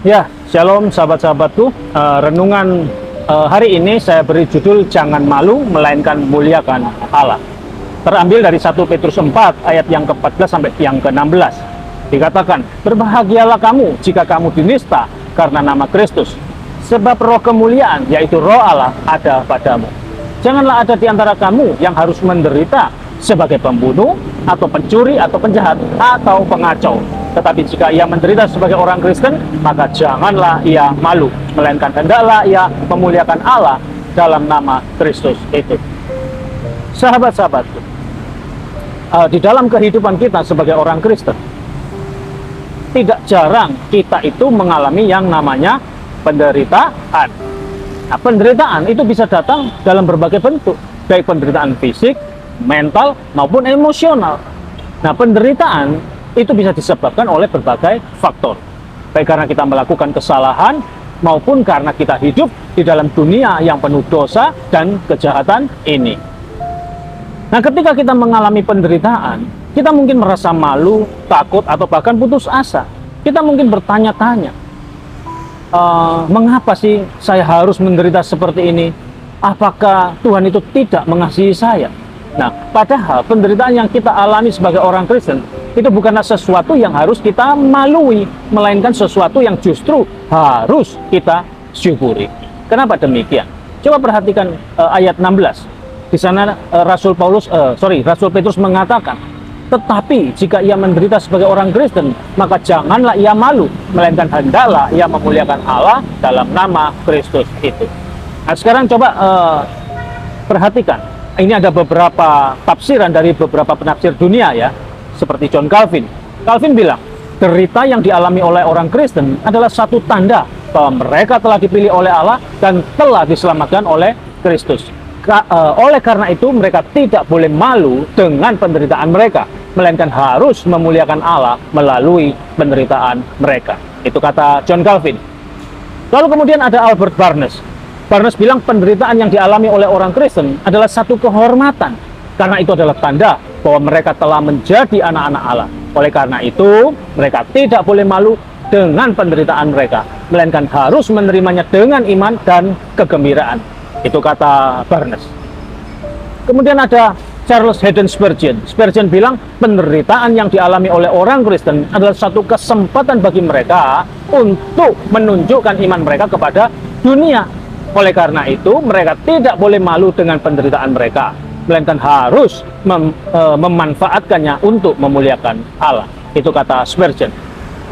Ya, shalom sahabat-sahabatku. Renungan hari ini saya beri judul Jangan Malu Melainkan Muliakan Allah. Terambil dari 1 Petrus 4 ayat yang ke-14 sampai yang ke-16. Dikatakan, berbahagialah kamu jika kamu dinista karena nama Kristus, sebab roh kemuliaan, yaitu roh Allah, ada padamu. Janganlah ada di antara kamu yang harus menderita sebagai pembunuh, atau pencuri, atau penjahat, atau pengacau. Tetapi jika ia menderita sebagai orang Kristen, maka janganlah ia malu, melainkan hendaklah ia memuliakan Allah dalam nama Kristus itu. Sahabat-sahabatku, di dalam kehidupan kita sebagai orang Kristen, tidak jarang kita itu mengalami yang namanya penderitaan. Nah, penderitaan itu bisa datang dalam berbagai bentuk, baik penderitaan fisik, mental, maupun emosional. Nah, penderitaan itu bisa disebabkan oleh berbagai faktor, baik karena kita melakukan kesalahan maupun karena kita hidup di dalam dunia yang penuh dosa dan kejahatan ini. Nah, ketika kita mengalami penderitaan, kita mungkin merasa malu, takut, atau bahkan putus asa. Kita mungkin bertanya-tanya, mengapa sih saya harus menderita seperti ini? Apakah Tuhan itu tidak mengasihi saya? Nah, padahal penderitaan yang kita alami sebagai orang Kristen itu bukanlah sesuatu yang harus kita malui, melainkan sesuatu yang justru harus kita syukuri. Kenapa demikian? Coba perhatikan ayat 16. Di sana Rasul Petrus mengatakan, tetapi jika ia menderita sebagai orang Kristen, maka janganlah ia malu, melainkan hendaklah ia memuliakan Allah dalam nama Kristus itu. Nah, sekarang coba perhatikan. Ini ada beberapa tafsiran dari beberapa penafsir dunia ya, seperti John Calvin. Calvin bilang, derita yang dialami oleh orang Kristen adalah satu tanda bahwa mereka telah dipilih oleh Allah dan telah diselamatkan oleh Kristus. Oleh karena itu mereka tidak boleh malu dengan penderitaan mereka, melainkan harus memuliakan Allah melalui penderitaan mereka. Itu kata John Calvin. Lalu kemudian ada Albert Barnes. Barnes bilang penderitaan yang dialami oleh orang Kristen adalah satu kehormatan, karena itu adalah tanda bahwa mereka telah menjadi anak-anak Allah. Oleh karena itu, mereka tidak boleh malu dengan penderitaan mereka, melainkan harus menerimanya dengan iman dan kegembiraan. Itu kata Barnes. Kemudian ada Charles Haddon Spurgeon. Spurgeon bilang penderitaan yang dialami oleh orang Kristen adalah satu kesempatan bagi mereka untuk menunjukkan iman mereka kepada dunia. Oleh karena itu, mereka tidak boleh malu dengan penderitaan mereka, melainkan harus memanfaatkannya untuk memuliakan Allah. Itu kata Spurgeon.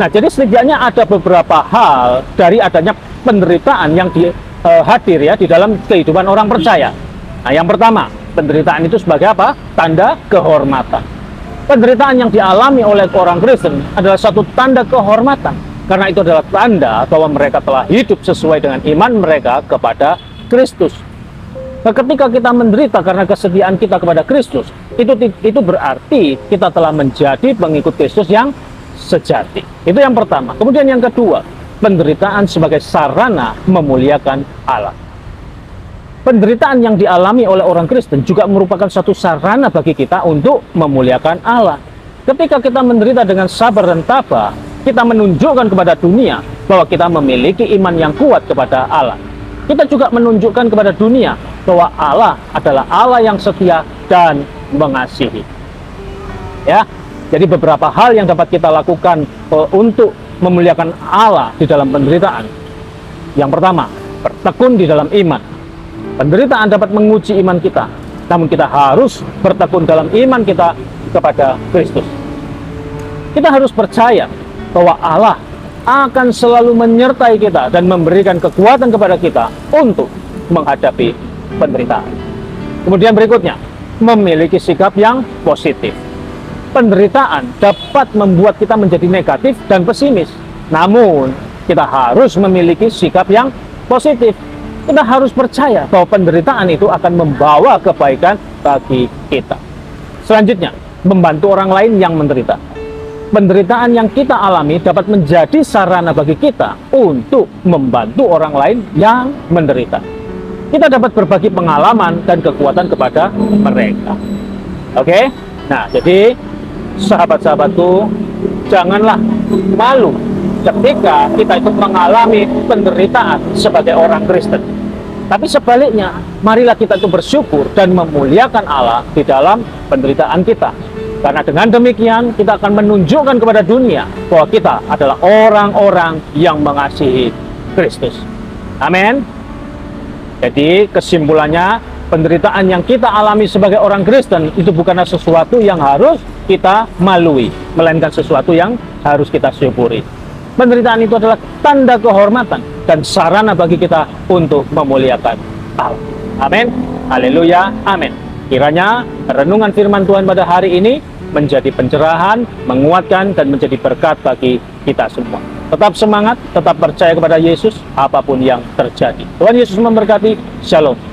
Nah, jadi setidaknya ada beberapa hal dari adanya penderitaan yang hadir ya di dalam kehidupan orang percaya. Nah, yang pertama, penderitaan itu sebagai apa? Tanda kehormatan. Penderitaan yang dialami oleh orang Kristen adalah satu tanda kehormatan, karena itu adalah tanda bahwa mereka telah hidup sesuai dengan iman mereka kepada Kristus. Nah, ketika kita menderita karena kesetiaan kita kepada Kristus, itu berarti kita telah menjadi pengikut Kristus yang sejati. Itu yang pertama. Kemudian yang kedua, penderitaan sebagai sarana memuliakan Allah. Penderitaan yang dialami oleh orang Kristen juga merupakan satu sarana bagi kita untuk memuliakan Allah. Ketika kita menderita dengan sabar dan tabah, kita menunjukkan kepada dunia bahwa kita memiliki iman yang kuat kepada Allah. Kita juga menunjukkan kepada dunia bahwa Allah adalah Allah yang setia dan mengasihi. Ya, jadi beberapa hal yang dapat kita lakukan untuk memuliakan Allah di dalam penderitaan. Yang pertama, bertekun di dalam iman. Penderitaan dapat menguji iman kita, namun kita harus bertekun dalam iman kita kepada Kristus. Kita harus percaya bahwa Allah akan selalu menyertai kita dan memberikan kekuatan kepada kita untuk menghadapi penderitaan. Kemudian berikutnya, memiliki sikap yang positif. Penderitaan dapat membuat kita menjadi negatif dan pesimis. Namun, kita harus memiliki sikap yang positif. Kita harus percaya bahwa penderitaan itu akan membawa kebaikan bagi kita. Selanjutnya, membantu orang lain yang menderita. Penderitaan yang kita alami dapat menjadi sarana bagi kita untuk membantu orang lain yang menderita. Kita dapat berbagi pengalaman dan kekuatan kepada mereka. Oke? Nah, jadi sahabat-sahabatku, janganlah malu ketika kita itu mengalami penderitaan sebagai orang Kristen. Tapi sebaliknya, marilah kita itu bersyukur dan memuliakan Allah di dalam penderitaan kita. Karena dengan demikian kita akan menunjukkan kepada dunia bahwa kita adalah orang-orang yang mengasihi Kristus. Amin. Jadi kesimpulannya, penderitaan yang kita alami sebagai orang Kristen itu bukanlah sesuatu yang harus kita malui, melainkan sesuatu yang harus kita syukuri. Penderitaan itu adalah tanda kehormatan dan sarana bagi kita untuk memuliakan Allah. Amin. Haleluya. Amin. Kiranya renungan firman Tuhan pada hari ini menjadi pencerahan, menguatkan, dan menjadi berkat bagi kita semua. Tetap semangat, tetap percaya kepada Yesus, apapun yang terjadi. Tuhan Yesus memberkati. Shalom.